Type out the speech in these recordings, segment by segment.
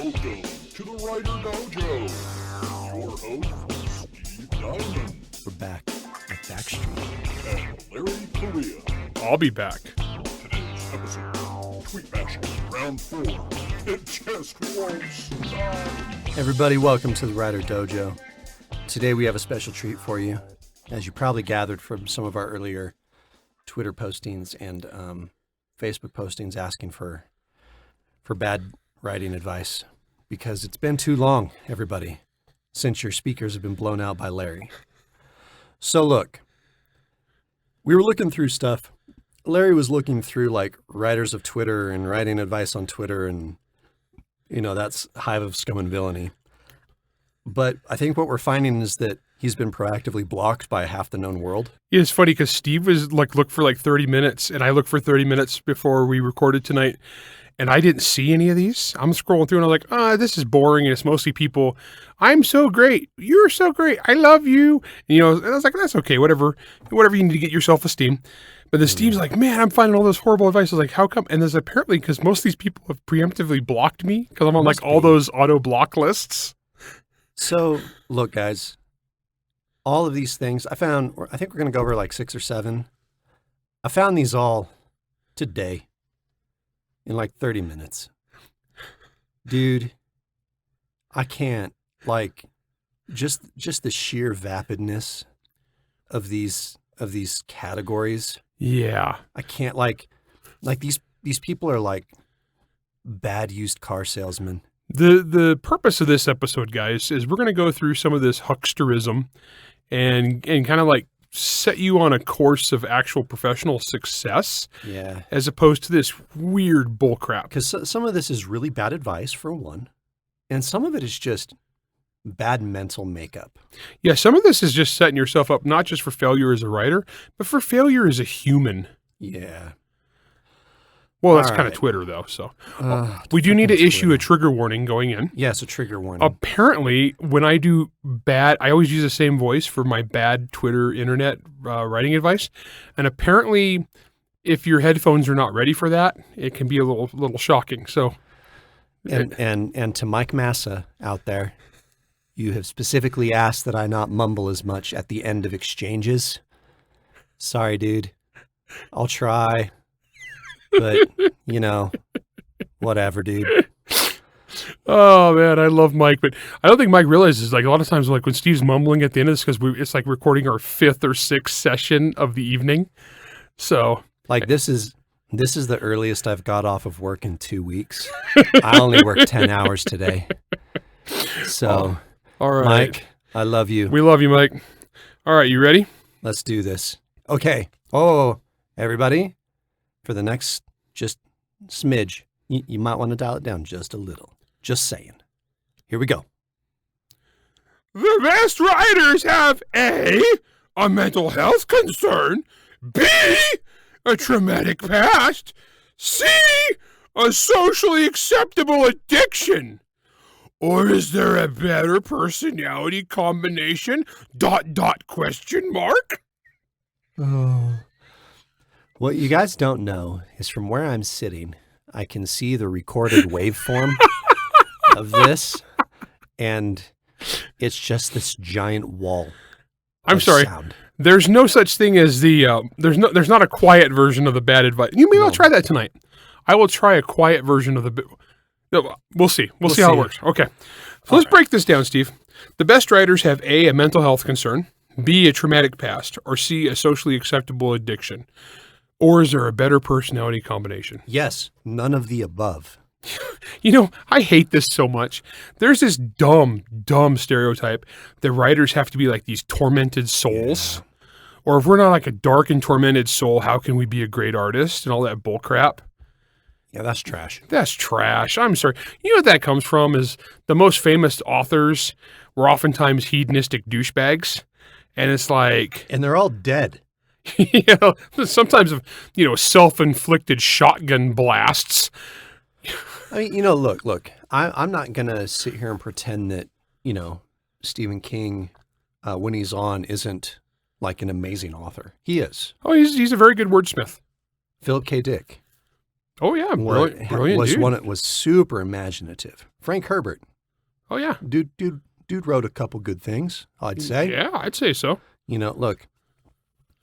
Welcome to the Writer Dojo. Your host, Steve Diamond. We're back at Backstreet. And Larry Correa. I'll be back. Today's episode, Tweet Bashing Round 4. It just won't stop. Everybody, welcome to the Writer Dojo. Today we have a special treat for you. As you probably gathered from some of our earlier Twitter postings and Facebook postings asking for bad writing advice, because it's been too long, everybody, since your speakers have been blown out by Larry. So look, we were looking through stuff. Larry was looking through like writers of Twitter and writing advice on Twitter, and that's hive of scum and villainy. But I think what we're finding is that he's been proactively blocked by half the known world. Yeah, it's funny because Steve was looked for 30 minutes, and I looked for 30 minutes before we recorded tonight, and I didn't see any of these. I'm scrolling through, and I'm like, this is boring, and it's mostly people, I'm so great, you're so great, I love you. And I was like, that's okay, whatever you need to get your self-esteem. But then Steve's like, man, I'm finding all this horrible advice. I was like, how come? And there's apparently, because most of these people have preemptively blocked me, because I'm on all those auto-block lists. So, look, guys, all of these things, I think we're going to go over 6 or 7. I found these all today in 30 minutes. Dude, I can't, just the sheer vapidness of these categories. Yeah. I can't, these people are bad used car salesmen. The purpose of this episode, guys, is we're going to go through some of this hucksterism and kind of set you on a course of actual professional success. Yeah. As opposed to this weird bullcrap. Because some of this is really bad advice, for one, and some of it is just bad mental makeup. Yeah, some of this is just setting yourself up not just for failure as a writer, but for failure as a human. Yeah. Well, that's kind of Twitter, though. So we do need to issue a trigger warning going in. Yes, a trigger warning. Apparently, when I do bad, I always use the same voice for my bad Twitter internet writing advice. And apparently, if your headphones are not ready for that, it can be a little shocking. So, and to Mike Massa out there, you have specifically asked that I not mumble as much at the end of exchanges. Sorry, dude. I'll try. But, whatever, dude. Oh, man, I love Mike. But I don't think Mike realizes, a lot of times, when Steve's mumbling at the end of this, because it's like recording our 5th or 6th session of the evening. So. This is the earliest I've got off of work in 2 weeks. I only worked 10 hours today. So, all right. Mike, I love you. We love you, Mike. All right, you ready? Let's do this. Okay. Oh, everybody. For the next just smidge, you might want to dial it down just a little. Just saying. Here we go. The best writers have a mental health concern, B, a traumatic past, C, a socially acceptable addiction. Or is there a better personality combination? ... question mark? Oh. What you guys don't know is from where I'm sitting, I can see the recorded waveform of this, and it's just this giant wall. I'm sorry. Sound. There's no such thing as there's not a quiet version of the bad advice. I'll try that tonight. I will try a quiet version of the. We'll see. We'll see how it works. Okay. So let's break this down, Steve. The best writers have a mental health concern, B, a traumatic past, or C, a socially acceptable addiction. Or is there a better personality combination? Yes, none of the above. I hate this so much. There's this dumb stereotype that writers have to be like these tormented souls. Yeah. Or if we're not a dark and tormented soul, how can we be a great artist and all that bull crap? Yeah, that's trash. That's trash. I'm sorry. You know what that comes from is the most famous authors were oftentimes hedonistic douchebags. And it's And they're all dead. Sometimes self-inflicted shotgun blasts. I mean, look, I'm not going to sit here and pretend that, Stephen King, when he's on, isn't an amazing author. He is. Oh, he's a very good wordsmith. Philip K. Dick. Oh yeah, brilliant dude. Was super imaginative. Frank Herbert. Oh yeah, dude wrote a couple good things, I'd say. Yeah, I'd say so. You know, look,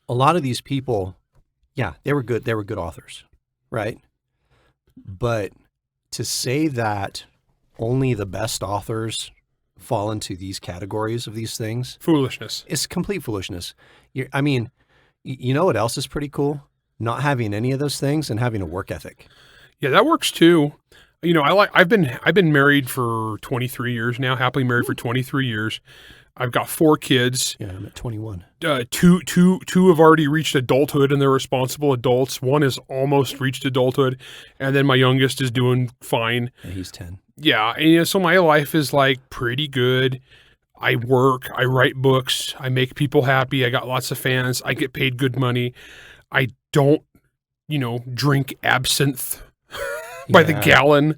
a lot of these people, yeah, they were good authors, right? But to say that only the best authors fall into these categories of these things, foolishness. It's complete foolishness. I mean, you know what else is pretty cool? Not having any of those things and having a work ethic. Yeah, that works too. You know, I've been married for 23 years now, happily married for 23 years. I've got 4 kids. Yeah, I'm at 21. Two have already reached adulthood and they're responsible adults. One has almost reached adulthood, and then my youngest is doing fine. And he's 10. Yeah, and you know, so my life is like pretty good. I work, I write books, I make people happy. I got lots of fans. I get paid good money. I don't, you know, drink absinthe by the gallon.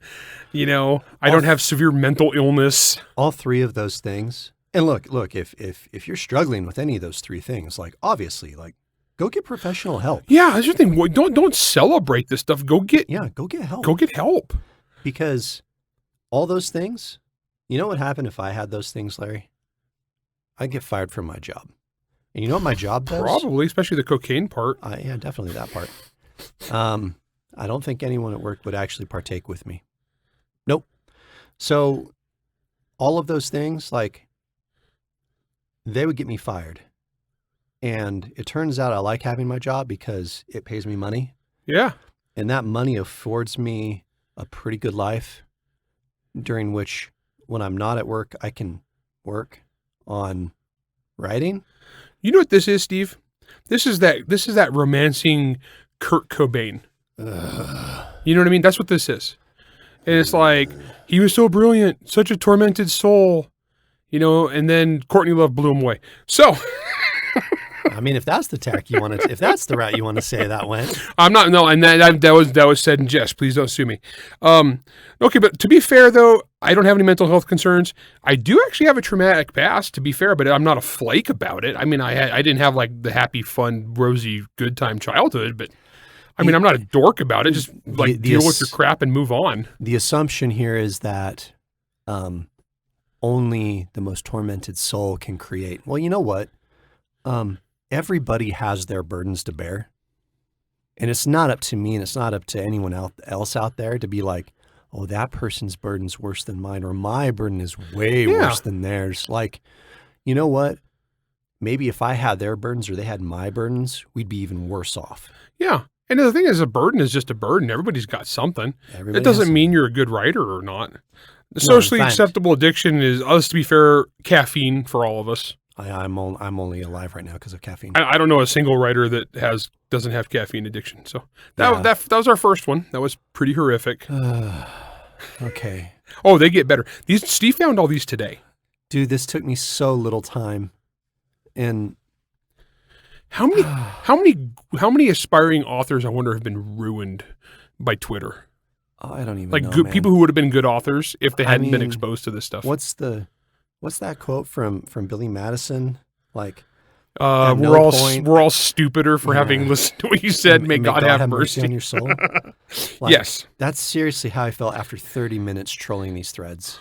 You know, I don't have severe mental illness. All 3 of those things. And look, if you're struggling with any of those 3 things, like obviously, like go get professional help. Yeah, that's the thing. Don't celebrate this stuff. Go get help. Go get help. Because all those things, you know what happened if I had those things, Larry? I'd get fired from my job. And you know what my job does? Probably, especially the cocaine part. Yeah, definitely that part. I don't think anyone at work would actually partake with me. Nope. So all of those things, like, they would get me fired. And it turns out I like having my job because it pays me money. Yeah. And that money affords me a pretty good life during which, when I'm not at work, I can work on writing. You know what this is, Steve? This is that romancing Kurt Cobain. You know what I mean? That's what this is. And it's like, he was so brilliant, such a tormented soul, you know, and then Courtney Love blew him away. So, I mean, if that's the tack you want to, if that's the route you want to say that went. I'm not, no, and that was said in jest. Please don't sue me. Okay, but to be fair though, I don't have any mental health concerns. I do actually have a traumatic past, to be fair, but I'm not a flake about it. I mean, I didn't have like the happy, fun, rosy, good time childhood, but I mean, I'm not a dork about it. Just like deal with your crap and move on. The assumption here is that only the most tormented soul can create. Well, you know what? Everybody has their burdens to bear. And it's not up to me and it's not up to anyone else out there to be like, oh, that person's burden's worse than mine, or my burden is way worse than theirs. Like, you know what? Maybe if I had their burdens or they had my burdens, we'd be even worse off. Yeah. And the thing is, a burden is just a burden. Everybody's got something. It doesn't mean you're a good writer or not. The socially acceptable addiction is, to be fair, caffeine for all of us. I'm only alive right now because of caffeine. I don't know a single writer that doesn't have caffeine addiction. So that was our first one. That was pretty horrific. Okay. Oh, they get better. Steve found all these today. Dude, this took me so little time. And how many aspiring authors, I wonder, have been ruined by Twitter? Oh, I don't even like know, good man. People who would have been good authors if they hadn't been exposed to this stuff. What's that quote from Billy Madison? Like, we're all stupider for having listened to what you said. May God have mercy on your soul. Like, yes, that's seriously how I felt after 30 minutes trolling these threads.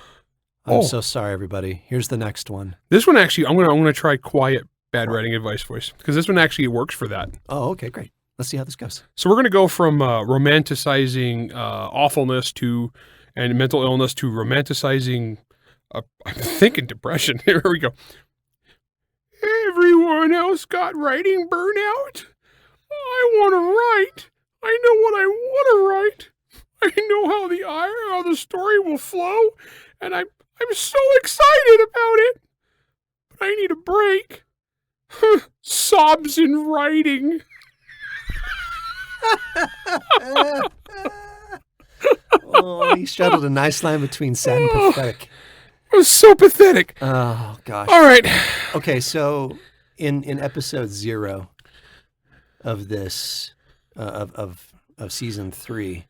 I'm so sorry, everybody. Here's the next one. This one actually, I'm gonna try quiet bad writing advice voice, because this one actually works for that. Oh, okay, great. Let's see how this goes. So we're gonna go from romanticizing awfulness and mental illness to romanticizing. I'm thinking depression. Here we go. Everyone else got writing burnout. I want to write. I know what I want to write. I know how the story will flow, and I'm so excited about it. But I need a break. Sobs in writing. Oh, he straddled a nice line between sad and pathetic. It was so pathetic. Oh, gosh. All right. Okay, so in episode 0 of this, of season 3,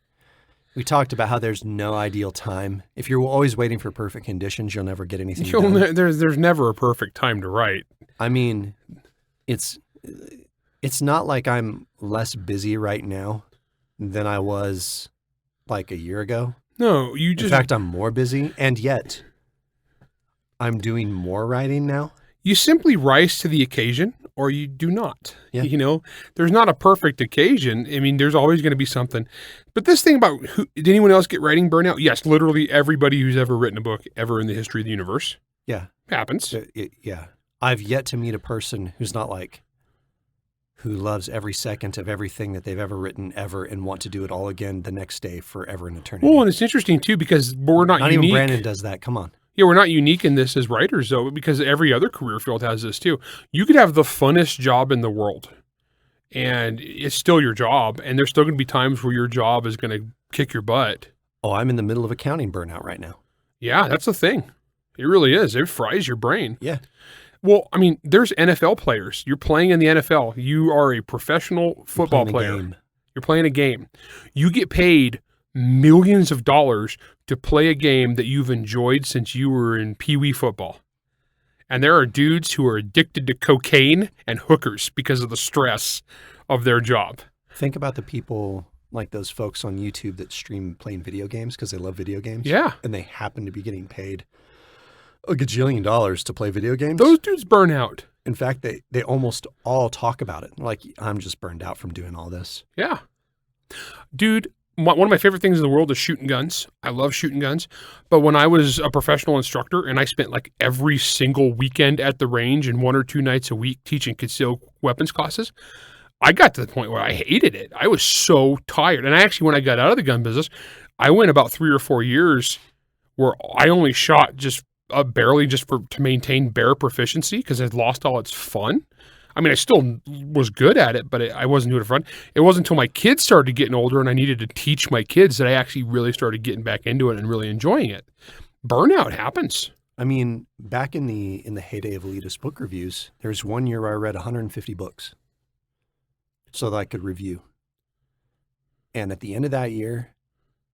we talked about how there's no ideal time. If you're always waiting for perfect conditions, you'll never get anything done. There's never a perfect time to write. I mean, it's not like I'm less busy right now than I was like a year ago. No, you just... In fact, I'm more busy, and yet I'm doing more writing now. You simply rise to the occasion, or you do not. Yeah. You know, there's not a perfect occasion. I mean, there's always going to be something. But this thing about, did anyone else get writing burnout? Yes, literally everybody who's ever written a book ever in the history of the universe. Yeah. Happens. Yeah. I've yet to meet a person who's not like, who loves every second of everything that they've ever written ever and want to do it all again the next day forever and eternity. Well, and it's interesting too, because we're not unique. Even Brandon does that. Come on. Yeah, we're not unique in this as writers, though, because every other career field has this too. You could have the funnest job in the world, and it's still your job, and there's still going to be times where your job is going to kick your butt. Oh, I'm in the middle of accounting burnout right now. Yeah, that's the thing. It really is. It fries your brain. Yeah. Well, I mean, there's NFL players. You're playing in the NFL. You are a professional football player. You're playing a game. You get paid millions of dollars to play a game that you've enjoyed since you were in Pee Wee football. And there are dudes who are addicted to cocaine and hookers because of the stress of their job. Think about the people like those folks on YouTube that stream playing video games because they love video games. Yeah. And they happen to be getting paid a gajillion dollars to play video games. Those dudes burn out. In fact, they almost all talk about it. Like, I'm just burned out from doing all this. Yeah. Dude, one of my favorite things in the world is shooting guns. I love shooting guns. But when I was a professional instructor and I spent like every single weekend at the range and 1 or 2 nights a week teaching concealed weapons classes, I got to the point where I hated it. I was so tired. And actually, when I got out of the gun business, I went about 3 or 4 years where I only shot just barely just to maintain bare proficiency because I'd lost all its fun. I mean, I still was good at it, but I wasn't doing it for fun. It wasn't until my kids started getting older and I needed to teach my kids that I actually really started getting back into it and really enjoying it. Burnout happens. I mean, back in the heyday of elitist book reviews, there's 1 year where I read 150 books so that I could review. And at the end of that year,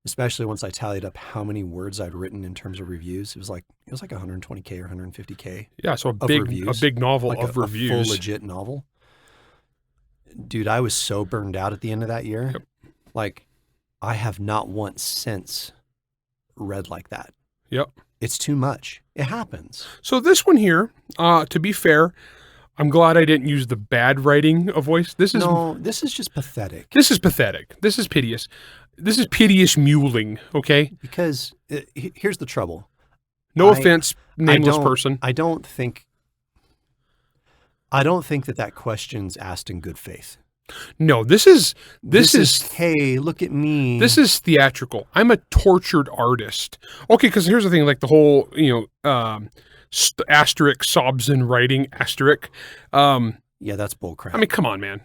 especially once I tallied up how many words I'd written in terms of reviews, it was like 120K or 150K. Yeah, so a big novel like of a reviews. full legit novel. Dude, I was so burned out at the end of that year. Yep. Like, I have not once since read like that. Yep. It's too much. It happens. So this one here, to be fair, I'm glad I didn't use the bad writing of voice. This is just pathetic. This is pathetic. This is piteous. This is piteous mewling, okay? Because here's the trouble. No offense, nameless person. I don't think that question's asked in good faith. No, this is hey, look at me. This is theatrical. I'm a tortured artist. Okay, because here's the thing, like the whole, asterisk sobs in writing asterisk. Yeah, that's bullcrap. I mean, come on, man.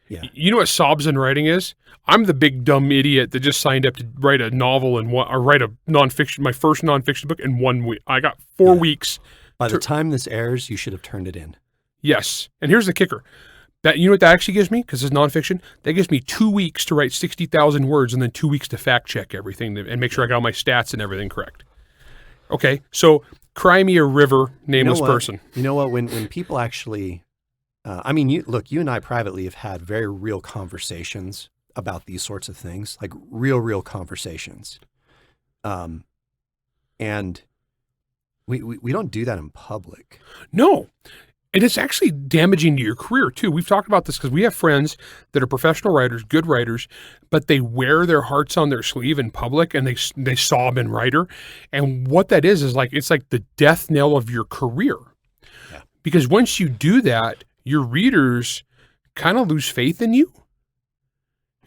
Yeah. You know what sobs in writing is? I'm the big dumb idiot that just signed up to write a novel or write a nonfiction, my first nonfiction book in 1 week. I got 4 weeks. By the time this airs, you should have turned it in. Yes. And here's the kicker. You know what that actually gives me? Because it's nonfiction. That gives me 2 weeks to write 60,000 words and then 2 weeks to fact check everything and make sure I got all my stats and everything correct. Okay. So cry me a river, nameless person. You know what? When people actually, you and I privately have had very real conversations about these sorts of things, like real conversations. And we don't do that in public. No. And it's actually damaging to your career too. We've talked about this because we have friends that are professional writers, good writers, but they wear their hearts on their sleeve in public and they sob in writer. And what that is like, it's like the death knell of your career. Yeah. Because once you do that, your readers kind of lose faith in you.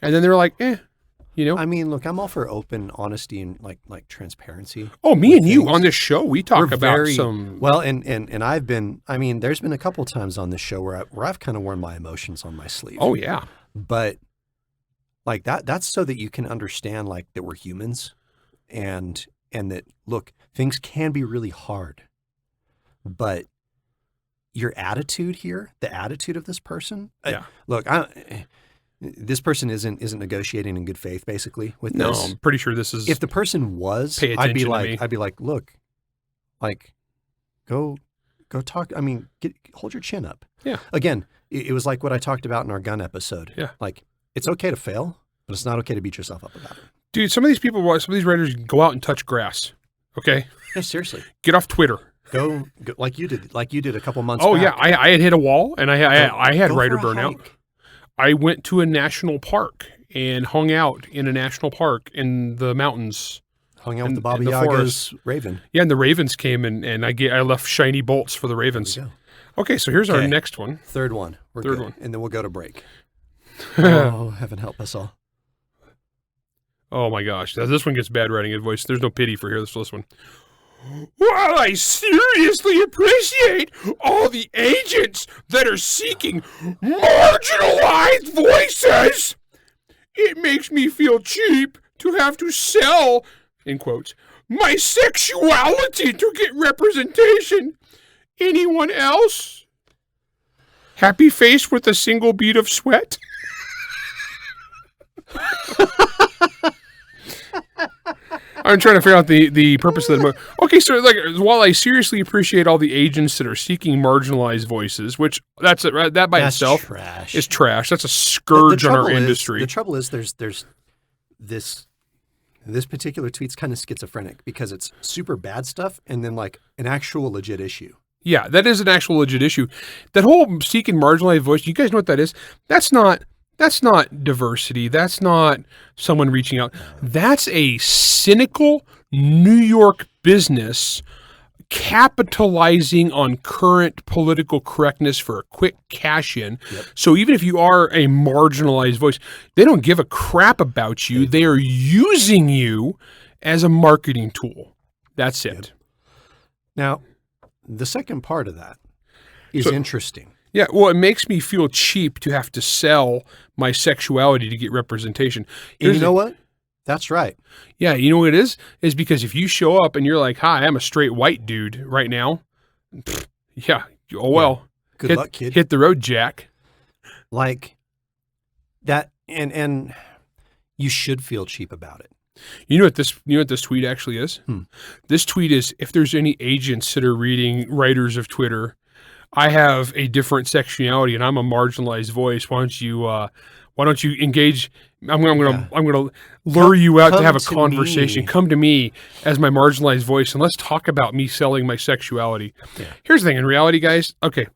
And then they're like, I mean, look, I'm all for open honesty and like transparency. Oh, me and you on this show, we talk about some. Well, and I've been, there's been a couple of times on this show where I've kind of worn my emotions on my sleeve. Oh yeah. But like that's so that you can understand like that we're humans and that, look, things can be really hard, but your attitude here, the attitude of this person. Yeah. This person isn't negotiating in good faith, basically, with this. No, I'm pretty sure this is. If the person was, I'd be like, look, like, go talk. I mean, hold your chin up. Yeah. Again, it was like what I talked about in our gun episode. Yeah. Like, it's okay to fail, but it's not okay to beat yourself up about it. Dude, some of these writers go out and touch grass. Okay? Yeah, seriously. Get off Twitter. Go like you did a couple months Oh, back. yeah. I had hit a wall, and I had Go writer for a burnout. hike. I went to a national park and hung out in a national park in the mountains. Hung out with in the Baba the Yaga's forest. raven. Yeah, and the ravens came, and I left shiny bolts for the ravens. There we go. Okay, so here's our Okay. next one. Third one. We're Third good. one. And then we'll go to break. Oh, heaven help us all. Oh my gosh, now this one gets bad writing advice. There's no pity for here. This one. While I seriously appreciate all the agents that are seeking marginalized voices, it makes me feel cheap to have to sell, in quotes, my sexuality to get representation. Anyone else? Happy face with a single bead of sweat? I'm trying to figure out the purpose of that. Okay, so like, while I seriously appreciate all the agents that are seeking marginalized voices, which that by That's itself trash. is trash. That's a scourge on our trouble is- industry. The trouble is there's this particular tweet's kind of schizophrenic because it's super bad stuff and then like an actual legit issue. Yeah, that is an actual legit issue. That whole seeking marginalized voice, you guys know what that is? That's not diversity. That's not someone reaching out. That's a cynical New York business capitalizing on current political correctness for a quick cash in. Yep. So even if you are a marginalized voice, they don't give a crap about you. They are using you as a marketing tool. That's it. Yep. Now, the second part of that is interesting. Yeah, well, it makes me feel cheap to have to sell my sexuality to get representation. And you know what? That's right. Yeah, you know what it is? Is because if you show up and you're like, hi, I'm a straight white dude right now. Yeah, oh well. Good luck, kid. Hit the road, Jack. Like that, and you should feel cheap about it. You know what this tweet actually is? This tweet is, if there's any agents that are reading writers of Twitter, I have a different sexuality and I'm a marginalized voice. Why don't you engage? I'm gonna lure you out to have a conversation. Me. Come to me as my marginalized voice and let's talk about me selling my sexuality. Yeah. Here's the thing, in reality, guys, okay,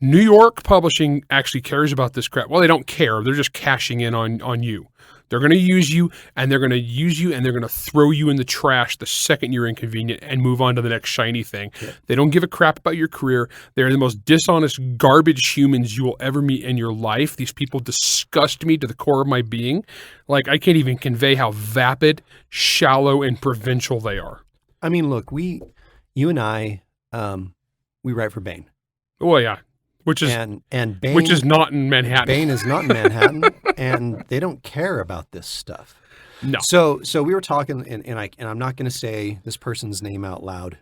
New York Publishing actually cares about this crap. Well, they don't care. They're just cashing in on you. They're going to use you, and they're going to throw you in the trash the second you're inconvenient and move on to the next shiny thing. Yeah. They don't give a crap about your career. They're the most dishonest, garbage humans you will ever meet in your life. These people disgust me to the core of my being. Like, I can't even convey how vapid, shallow, and provincial they are. I mean, look, you and I, we write for Bain. Oh, yeah. Which is Bain, which is not in Manhattan. Bain is not in Manhattan, and they don't care about this stuff. No. So we were talking, and I'm not going to say this person's name out loud,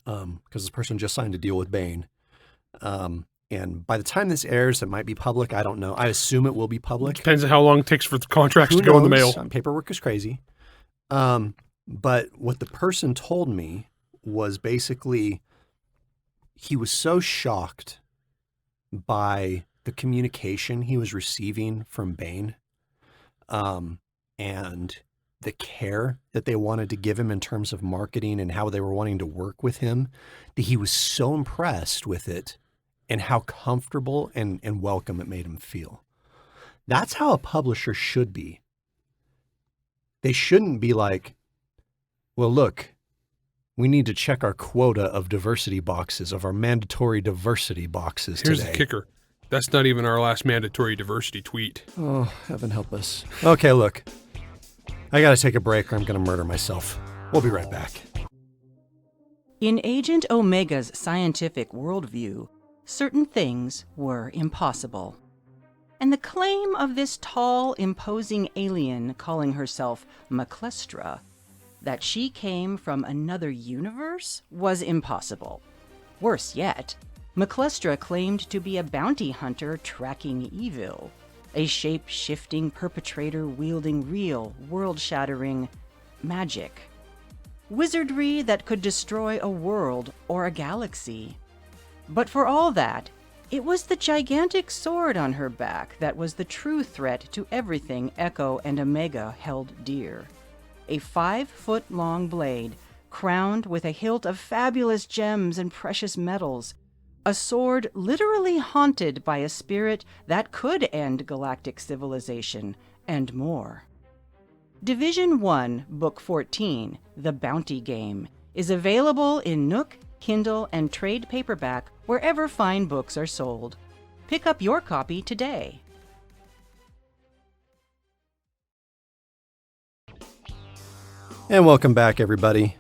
because this person just signed a deal with Bain, and by the time this airs, it might be public. I don't know. I assume it will be public. Depends on how long it takes for the contracts Who to go in the knows? mail. Paperwork is crazy. But what the person told me was basically he was so shocked by the communication he was receiving from Bain, and the care that they wanted to give him in terms of marketing and how they were wanting to work with him, that he was so impressed with it and how comfortable and welcome it made him feel. That's how a publisher should be. They shouldn't be like, well, look, we need to check our quota of diversity boxes, of our mandatory diversity boxes Here's today. the kicker. That's not even our last mandatory diversity tweet. Oh, heaven help us. Okay, look. I got to take a break or I'm going to murder myself. We'll be right back. In Agent Omega's scientific worldview, certain things were impossible. And the claim of this tall, imposing alien calling herself McClestra, that she came from another universe, was impossible. Worse yet, McClestra claimed to be a bounty hunter tracking evil, a shape-shifting perpetrator wielding real, world-shattering magic. Wizardry that could destroy a world or a galaxy. But for all that, It was the gigantic sword on her back that was the true threat to everything Echo and Omega held dear. A 5-foot-long blade, crowned with a hilt of fabulous gems and precious metals. A sword literally haunted by a spirit that could end galactic civilization, and more. Division 1, Book 14, The Bounty Game, is available in Nook, Kindle, and trade paperback wherever fine books are sold. Pick up your copy today. And welcome back, everybody.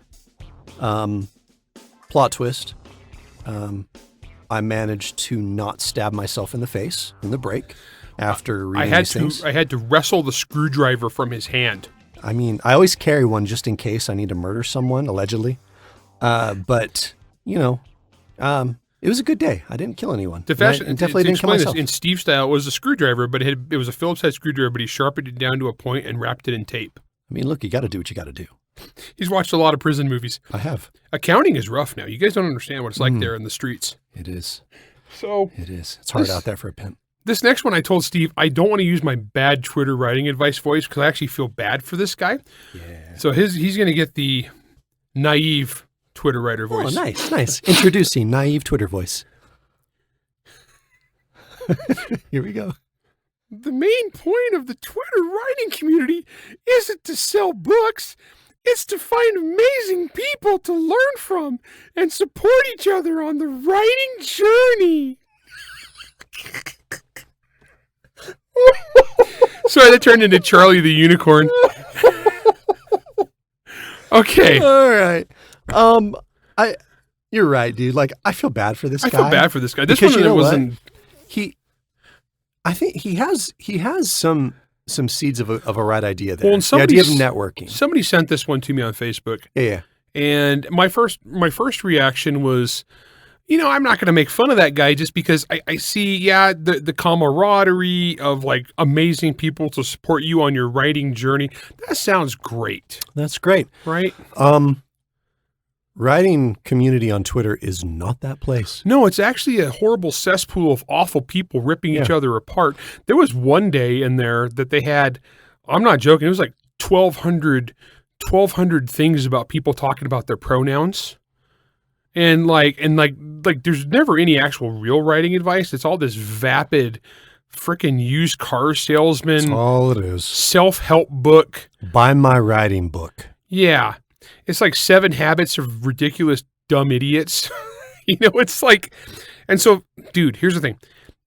Plot twist. I managed to not stab myself in the face in the break after reading these things. I had to wrestle the screwdriver from his hand. I mean, I always carry one just in case I need to murder someone, allegedly. But, you know, it was a good day. I didn't kill anyone. Definitely didn't kill myself. In Steve style, it was a screwdriver, but it was a Phillips head screwdriver, but he sharpened it down to a point and wrapped it in tape. I mean, look, you got to do what you got to do. He's watched a lot of prison movies. I have. Accounting is rough now. You guys don't understand what it's like there in the streets. It is. So it is. It's hard out there for a pimp. This next one, I told Steve, I don't want to use my bad Twitter writing advice voice because I actually feel bad for this guy. Yeah. So he's going to get the naive Twitter writer voice. Oh, nice. Introducing naive Twitter voice. Here we go. The main point of the Twitter writing community isn't to sell books. It's to find amazing people to learn from and support each other on the writing journey. Sorry, that turned into Charlie the Unicorn. Okay. All right. You're right, dude. Like, I feel bad for this guy. I feel bad for this guy. This because one you know wasn't. I think he has some seeds of a right idea there. Well, the idea of networking. Somebody sent this one to me on Facebook. Yeah. And my first reaction was, you know, I'm not going to make fun of that guy just because I see, the camaraderie of like amazing people to support you on your writing journey. That sounds great. That's great. Right? Writing community on Twitter is not that place. No, it's actually a horrible cesspool of awful people ripping each other apart. There was one day in there that they had, I'm not joking, it was like 1,200 things about people talking about their pronouns. And there's never any actual real writing advice. It's all this vapid freaking used car salesman. That's all it is. Self-help book. Buy my writing book. Yeah. It's like 7 Habits of Ridiculous Dumb Idiots. You know, it's like, and so, dude, here's the thing.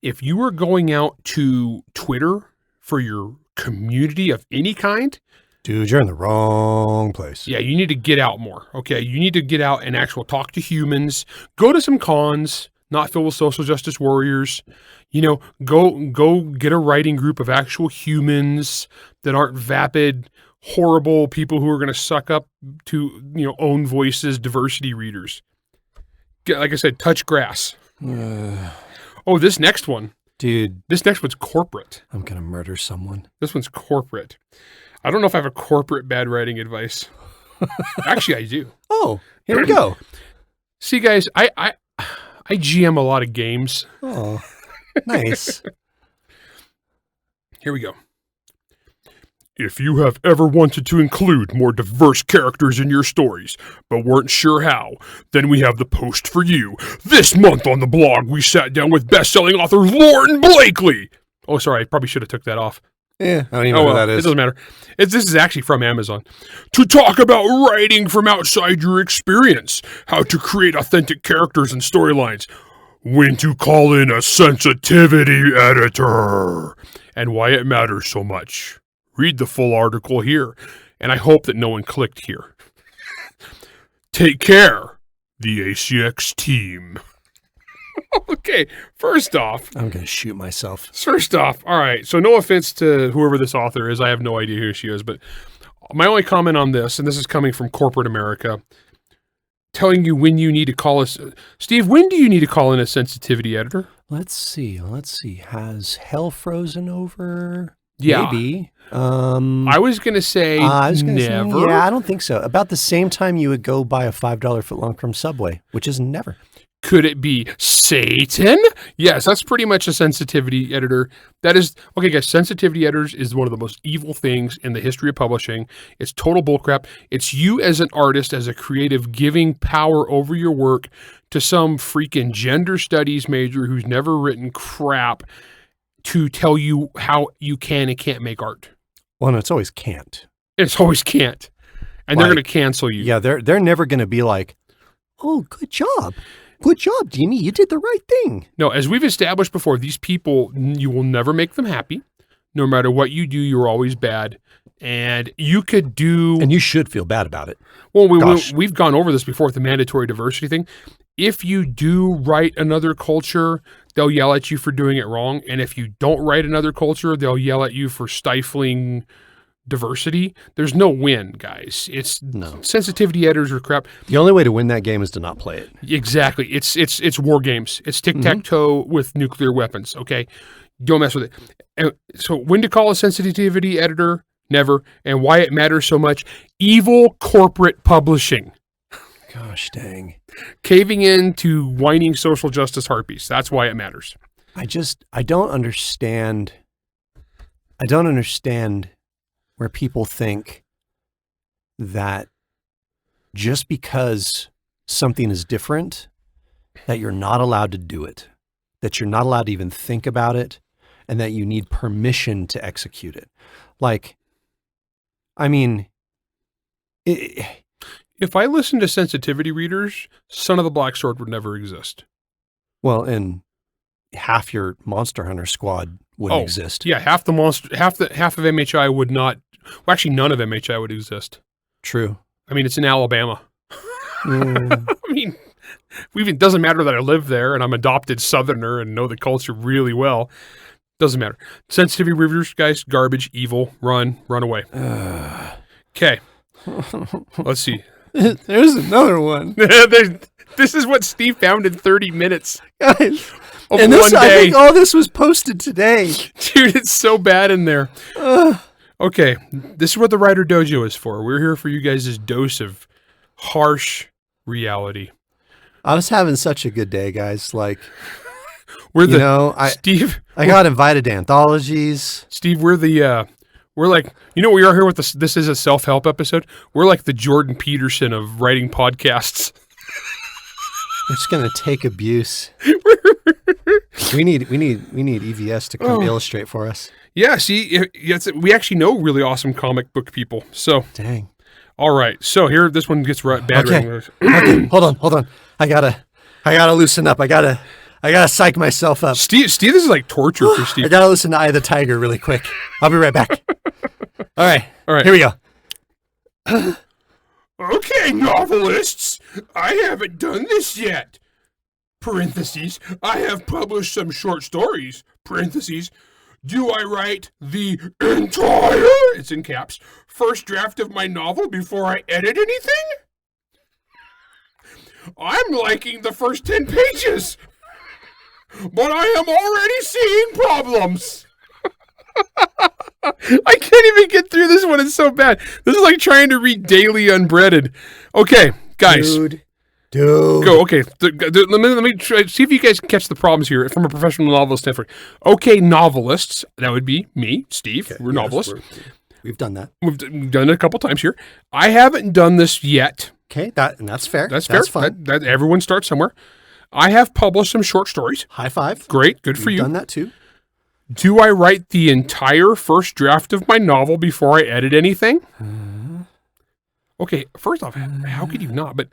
If you are going out to Twitter for your community of any kind, dude, you're in the wrong place. Yeah, you need to get out more. Okay, you need to get out and actually talk to humans. Go to some cons, not filled with social justice warriors. You know, go get a writing group of actual humans that aren't vapid, horrible people who are going to suck up to, you know, own voices, diversity readers. Like I said, touch grass. Oh, this next one. Dude. This next one's corporate. I'm going to murder someone. This one's corporate. I don't know if I have a corporate bad writing advice. Actually, I do. Oh, here we go. See, guys, I GM a lot of games. Oh, nice. Here we go. If you have ever wanted to include more diverse characters in your stories, but weren't sure how, then we have the post for you. This month on the blog, we sat down with best-selling author Lauren Blakely. Oh, sorry, I probably should have took that off. Yeah, I don't even know who that is. It doesn't matter. This is actually from Amazon. To talk about writing from outside your experience, how to create authentic characters and storylines, when to call in a sensitivity editor, and why it matters so much. Read the full article here, and I hope that no one clicked here. Take care, the ACX team. Okay, first off. I'm going to shoot myself. First off, all right, so no offense to whoever this author is. I have no idea who she is, but my only comment on this, and this is coming from corporate America, telling you when you need to call us. Steve, when do you need to call in a sensitivity editor? Let's see. Has hell frozen over? Yeah. Maybe. I was going to say never. Yeah, I don't think so. About the same time you would go buy a $5 footlong from Subway, which is never. Could it be Satan? Yes, that's pretty much a sensitivity editor. That is, okay, guys, sensitivity editors is one of the most evil things in the history of publishing. It's total bullcrap. It's you as an artist, as a creative, giving power over your work to some freaking gender studies major who's never written crap to tell you how you can and can't make art. Well, no, it's always can't. It's always can't. And they're going to cancel you. Yeah, they're never going to be like, oh, good job. Good job, Jimmy. You did the right thing. No, as we've established before, these people, you will never make them happy. No matter what you do, you're always bad. And you could do... And you should feel bad about it. Well, we've gone over this before with the mandatory diversity thing. If you do write another culture, they'll yell at you for doing it wrong. And if you don't write another culture, they'll yell at you for stifling diversity. There's no win, guys. Sensitivity editors are crap. The only way to win that game is to not play it. Exactly. It's war games. It's tic-tac-toe with nuclear weapons. Okay, don't mess with it. And so when to call a sensitivity editor? Never. And why it matters so much? Evil corporate publishing. Gosh dang. Caving in to whining social justice harpies. That's why it matters. I don't understand. I don't understand where people think that just because something is different, that you're not allowed to do it, that you're not allowed to even think about it, and that you need permission to execute it. Like, I mean, if I listened to sensitivity readers, Son of the Black Sword would never exist. Well, and half your Monster Hunter squad wouldn't exist. Yeah, half of MHI would not. Well, actually, none of MHI would exist. True. I mean, it's in Alabama. Mm. I mean, it doesn't matter that I live there and I'm adopted Southerner and know the culture really well. Doesn't matter. Sensitivity reviewers, guys, garbage, evil, run away. Okay. Let's see. There's another one. This is what Steve found in 30 minutes. Guys. Of And one day. I think all this was posted today. Dude, it's so bad in there. Okay, this is what the WriterDojo is for. We're here for you guys' dose of harsh reality. I was having such a good day, guys. Like, Steve. I got invited to anthologies. Steve, we're like, we are here with this is a self-help episode. We're like the Jordan Peterson of writing podcasts. We're just gonna take abuse. We need EVS to come illustrate for us. Yeah, see, we actually know really awesome comic book people. So dang. All right, so here this one gets bad. Okay. Okay. Hold on. I gotta loosen up. I gotta psych myself up. Steve, this is like torture for Steve. I gotta listen to Eye of the Tiger really quick. I'll be right back. All right. Here we go. Okay, novelists, I haven't done this yet. Parentheses, I have published some short stories. Parentheses, do I write the entire, it's in caps, first draft of my novel before I edit anything? I'm liking the first 10 pages, but I am already seeing problems. I can't even get through this one. It's so bad. This is like trying to read Daily Unbreaded. Okay, guys. Dude. Go. Okay. Let me try, see if you guys can catch the problems here from a professional novelist standpoint. Okay, novelists. That would be me, Steve. Okay, we're novelists. We've done that. We've done it a couple times here. I haven't done this yet. Okay, that's fair. That's fair. That's fine. That everyone starts somewhere. I have published some short stories. High five. Great. Good for you. Done that too. Do I write the entire first draft of my novel before I edit anything? Okay, first off, how could you not? But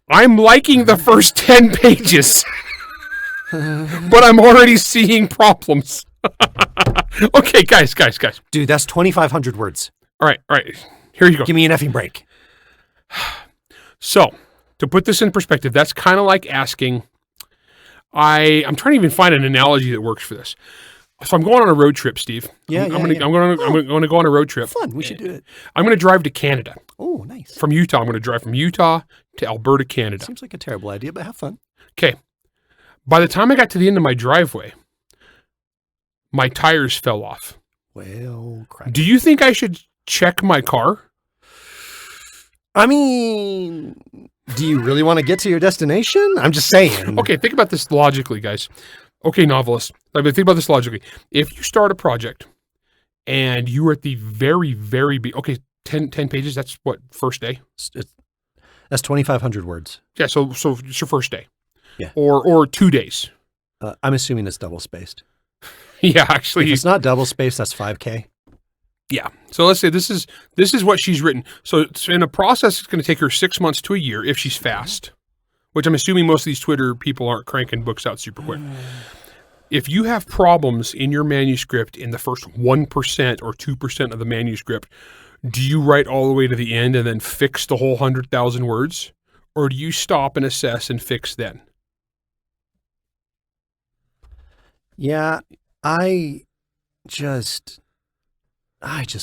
I'm liking the first 10 pages, but I'm already seeing problems. Okay, guys. Dude, that's 2,500 words. All right. Here you go. Give me an effing break. So, to put this in perspective, that's kind of like asking, I'm trying to even find an analogy that works for this. So I'm going on a road trip, Steve. I'm going to go on a road trip. Fun. We should do it. I'm going to drive to Canada. Oh, nice. From Utah. I'm going to drive from Utah to Alberta, Canada. Seems like a terrible idea, but have fun. Okay. By the time I got to the end of my driveway, my tires fell off. Well, crap. Do you think I should check my car? I mean, Do you really want to get to your destination? I'm just saying. Okay, think about this logically, guys. Okay, novelists, think about this logically. If you start a project and you are at the very, very 10 pages, that's what, first day? That's 2,500 words. Yeah, so it's your first day. Yeah. Or 2 days. I'm assuming it's double spaced. Yeah, actually. If it's not double spaced, that's 5K. Yeah. So let's say this is what she's written. So in a process, it's going to take her 6 months to a year if she's fast, which I'm assuming most of these Twitter people aren't cranking books out super quick. If you have problems in your manuscript in the first 1% or 2% of the manuscript, do you write all the way to the end and then fix the whole 100,000 words? Or do you stop and assess and fix then? Yeah, I just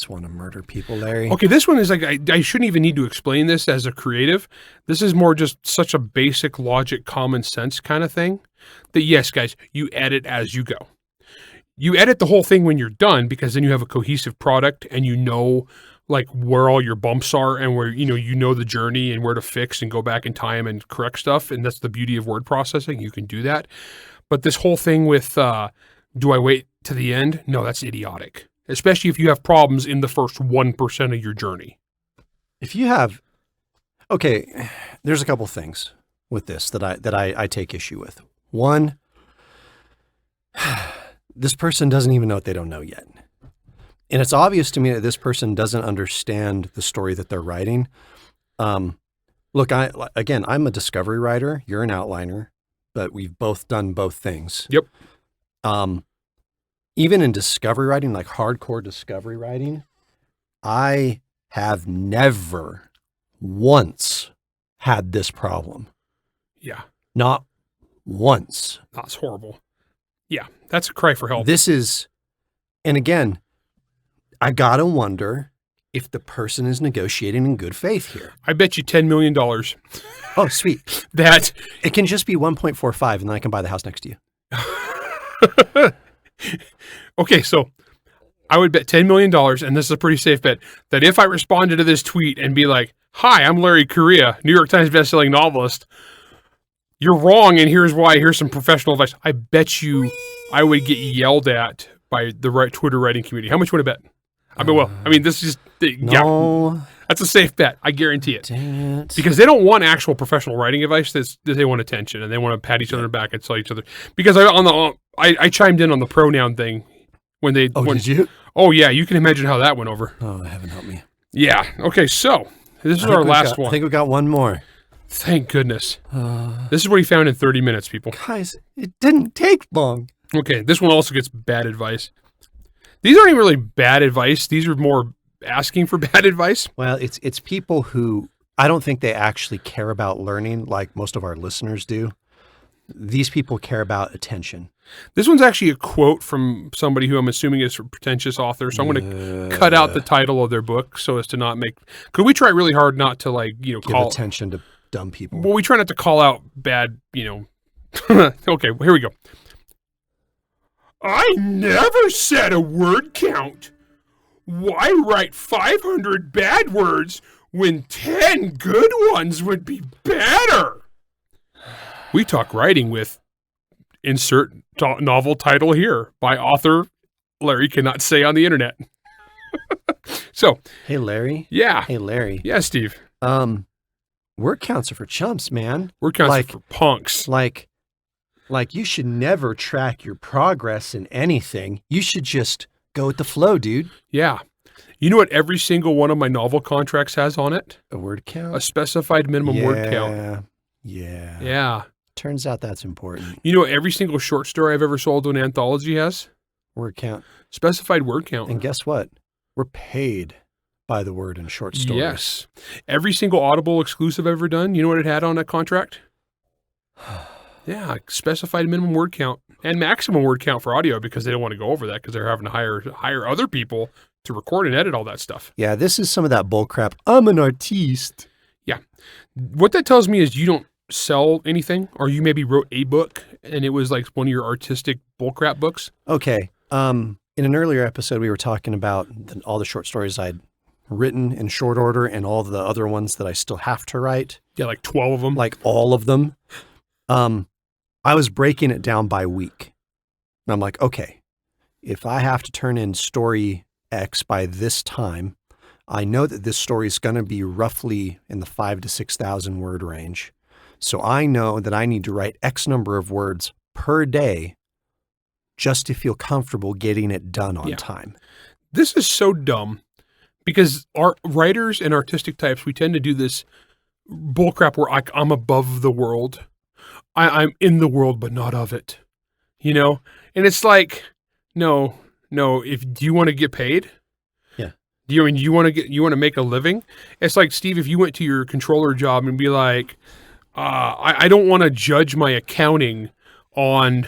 want to murder people, Larry. Okay, this one is like, I shouldn't even need to explain this as a creative. This is more just such a basic logic, common sense kind of thing that, yes, guys, you edit as you go. You edit the whole thing when you're done because then you have a cohesive product and you know like where all your bumps are and where, you know the journey and where to fix and go back in time and correct stuff. And that's the beauty of word processing. You can do that. But this whole thing with, do I wait to the end? No, that's idiotic. Especially if you have problems in the first 1% of your journey. If you have, okay, there's a couple things with this that I take issue with. One, this person doesn't even know what they don't know yet. And it's obvious to me that this person doesn't understand the story that they're writing. Look, I'm a discovery writer. You're an outliner, but we've both done both things. Yep. Even in discovery writing, like hardcore discovery writing, I have never once had this problem. Yeah. Not once. That's horrible. Yeah. That's a cry for help. And again, I gotta wonder if the person is negotiating in good faith here. I bet you $10 million. Oh, sweet. That it can just be 1.45 and then I can buy the house next to you. Okay, so I would bet $10 million, and this is a pretty safe bet, that if I responded to this tweet and be like, hi, I'm Larry Correa, New York Times bestselling novelist, you're wrong, and here's why, here's some professional advice, I bet you I would get yelled at by the Twitter writing community. How much would I bet? This is just, no. Yeah, that's a safe bet. I guarantee it. Dang it. Because they don't want actual professional writing advice. They want attention, and they want to pat each other on the back and tell each other. Because I chimed in on the pronoun thing when they. Did you? Oh yeah, you can imagine how that went over. Oh, heaven help me. Yeah. Okay. So this is our last one. I think we got one more. Thank goodness. This is what he found in 30 minutes, people. Guys, it didn't take long. Okay. This one also gets bad advice. These aren't even really bad advice. These are more asking for bad advice. Well, it's people who I don't think they actually care about learning like most of our listeners do. These people care about attention. This one's actually a quote from somebody who I'm assuming is a pretentious author. So I'm going to cut out the title of their book so as to not make. Could we try really hard not to give call attention to dumb people? Well, we try not to call out bad. Okay, here we go. I never said a word count. Why write 500 bad words when 10 good ones would be better? We talk writing with insert novel title here by author Larry cannot say on the internet. So, hey Larry. Yeah. Hey Larry. Yeah, Steve. Word counts are for chumps, man. Word counts are for punks. Like you should never track your progress in anything. You should just go with the flow, dude. Yeah. You know what every single one of my novel contracts has on it? A word count? A specified minimum word count. Yeah. Yeah. Turns out that's important. You know what every single short story I've ever sold to an anthology has? Word count. Specified word count. And guess what? We're paid by the word in short stories. Yes. Every single Audible exclusive I've ever done, you know what it had on that contract? Yeah, specified minimum word count and maximum word count for audio because they don't want to go over that because they're having to hire other people to record and edit all that stuff. Yeah, this is some of that bull crap. I'm an artiste. Yeah. What that tells me is you don't sell anything, or you maybe wrote a book and it was like one of your artistic bullcrap books. Okay. In an earlier episode, we were talking about all the short stories I'd written in short order and all the other ones that I still have to write, Yeah, like 12 of them. like all of them, I was breaking it down by week. And I'm like, okay, if I have to turn in story X by this time, I know that this story is going to be roughly in the 5,000 to 6,000 word range. So I know that I need to write X number of words per day just to feel comfortable getting it done on time. This is so dumb because our writers and artistic types, we tend to do this bullcrap where I'm above the world. I'm in the world, but not of it, you know? And it's like, no, do you want to get paid? Yeah. Do you want to make a living? It's like, Steve, if you went to your controller job and be like, I don't want to judge my accounting on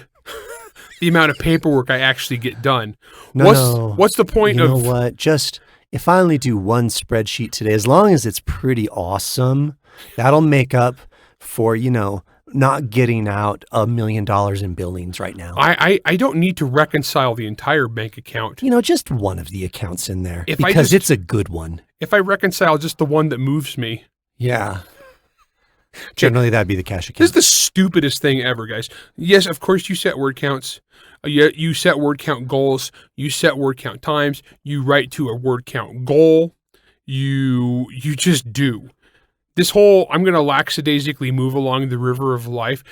the amount of paperwork I actually get done. What's the point of... of... You know what? Just, if I only do one spreadsheet today, as long as it's pretty awesome, that'll make up for, not getting out $1 million in billings right now. I don't need to reconcile the entire bank account. Just one of the accounts in there because it's a good one. If I reconcile just the one that moves me. Yeah. Generally, that'd be the cash account. This is the stupidest thing ever, guys. Yes, of course, you set word counts. You set word count goals. You set word count times. You write to a word count goal. You just do. This whole, I'm going to lackadaisically move along the river of life.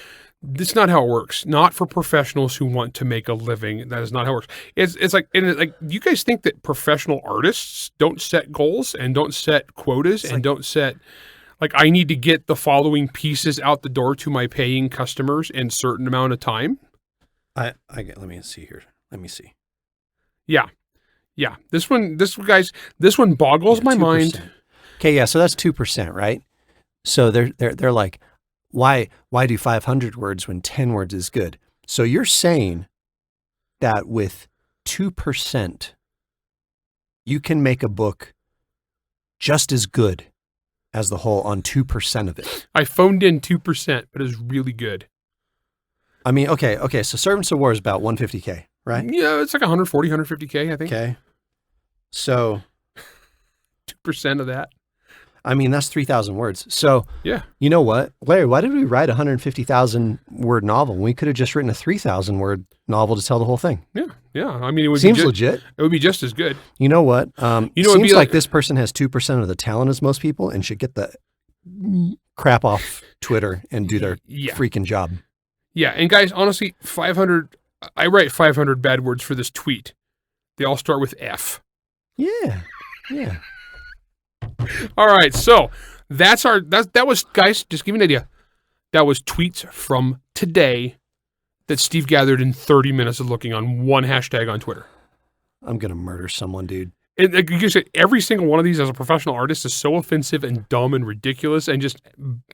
That's not how it works. Not for professionals who want to make a living. That is not how it works. It's like, you guys think that professional artists don't set goals and don't set quotas and don't set... Like, I need to get the following pieces out the door to my paying customers in a certain amount of time. Let me see here. Let me see. Yeah. This one boggles my 2%. mind. Okay, yeah, so that's 2%, right? So they're like, why do 500 words when 10 words is good? So you're saying that with 2%, you can make a book just as good as the whole on 2% of it. I phoned in 2%, but it's really good. I mean, okay. So Servants of War is about 150K, right? Yeah, it's like 140, 150K, I think. Okay. So 2% of that. I mean, that's 3,000 words. So yeah. You know what, Larry, why did we write a 150,000 word novel? We could have just written a 3,000 word novel to tell the whole thing. Yeah. I mean, it would seems legit. It would be just as good. You know what? It seems like this person has 2% of the talent as most people and should get the crap off Twitter and do their freaking job. Yeah, and guys, honestly, 500. I write 500 bad words for this tweet. They all start with F. Yeah. All right, so that was, guys, just give me an idea. That was tweets from today that Steve gathered in 30 minutes of looking on one hashtag on Twitter. I'm going to murder someone, dude. You said every single one of these as a professional artist is so offensive and dumb and ridiculous and just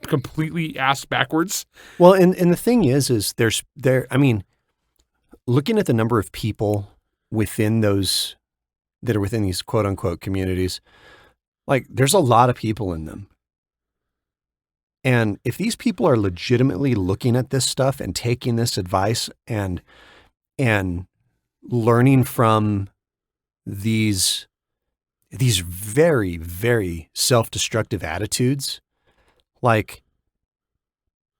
completely ass backwards. Well, and the thing is I mean, looking at the number of people within those that are within these quote unquote communities, like there's a lot of people in them. And if these people are legitimately looking at this stuff and taking this advice and learning from these very, very self-destructive attitudes, like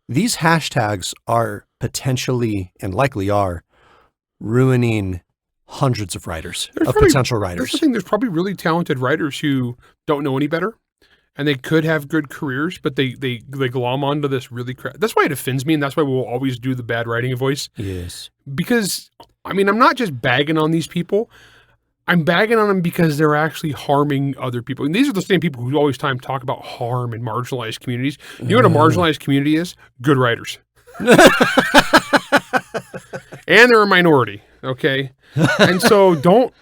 these hashtags are potentially and likely are ruining hundreds of writers, potential writers. That's the thing. There's probably really talented writers who don't know any better. And they could have good careers, but they glom onto this really crap. That's why it offends me, and that's why we'll always do the bad writing voice. Yes. Because, I mean, I'm not just bagging on these people. I'm bagging on them because they're actually harming other people. And these are the same people who always talk about harm in marginalized communities. You know what a marginalized community is? Good writers. And they're a minority, okay? And so don't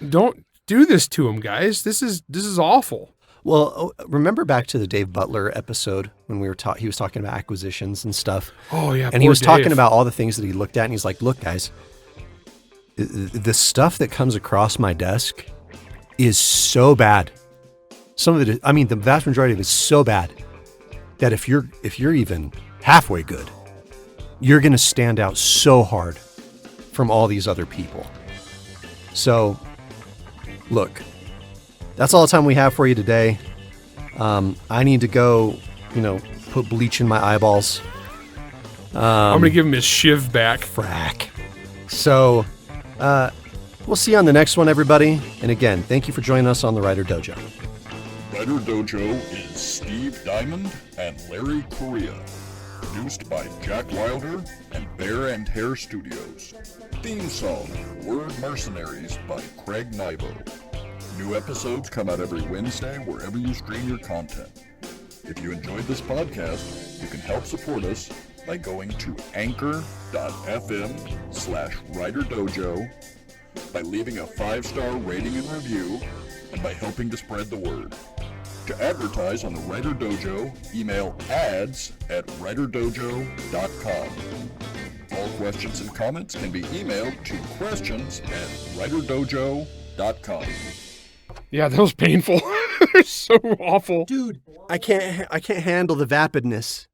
do this to them, guys. This is awful. Well, remember back to the Dave Butler episode when he was talking about acquisitions and stuff. Oh yeah. And he was talking about all the things that he looked at and he's like, look guys, the stuff that comes across my desk is so bad. Some of it, the vast majority of it is so bad that if you're even halfway good, you're going to stand out so hard from all these other people. So look, that's all the time we have for you today. I need to go, put bleach in my eyeballs. I'm going to give him his shiv back. Frack. So, we'll see you on the next one, everybody. And again, thank you for joining us on the Writer Dojo. Writer Dojo is Steve Diamond and Larry Correa. Produced by Jack Wilder and Bear and Hare Studios. Theme song, Word Mercenaries by Craig Nybo. New episodes come out every Wednesday wherever you stream your content. If you enjoyed this podcast, you can help support us by going to anchor.fm/WriterDojo, by leaving a 5-star rating and review, and by helping to spread the word. To advertise on the Writer Dojo, email ads@writerdojo.com. All questions and comments can be emailed to questions@writerdojo.com. Yeah, that was painful. They're so awful. Dude, I can't handle the vapidness.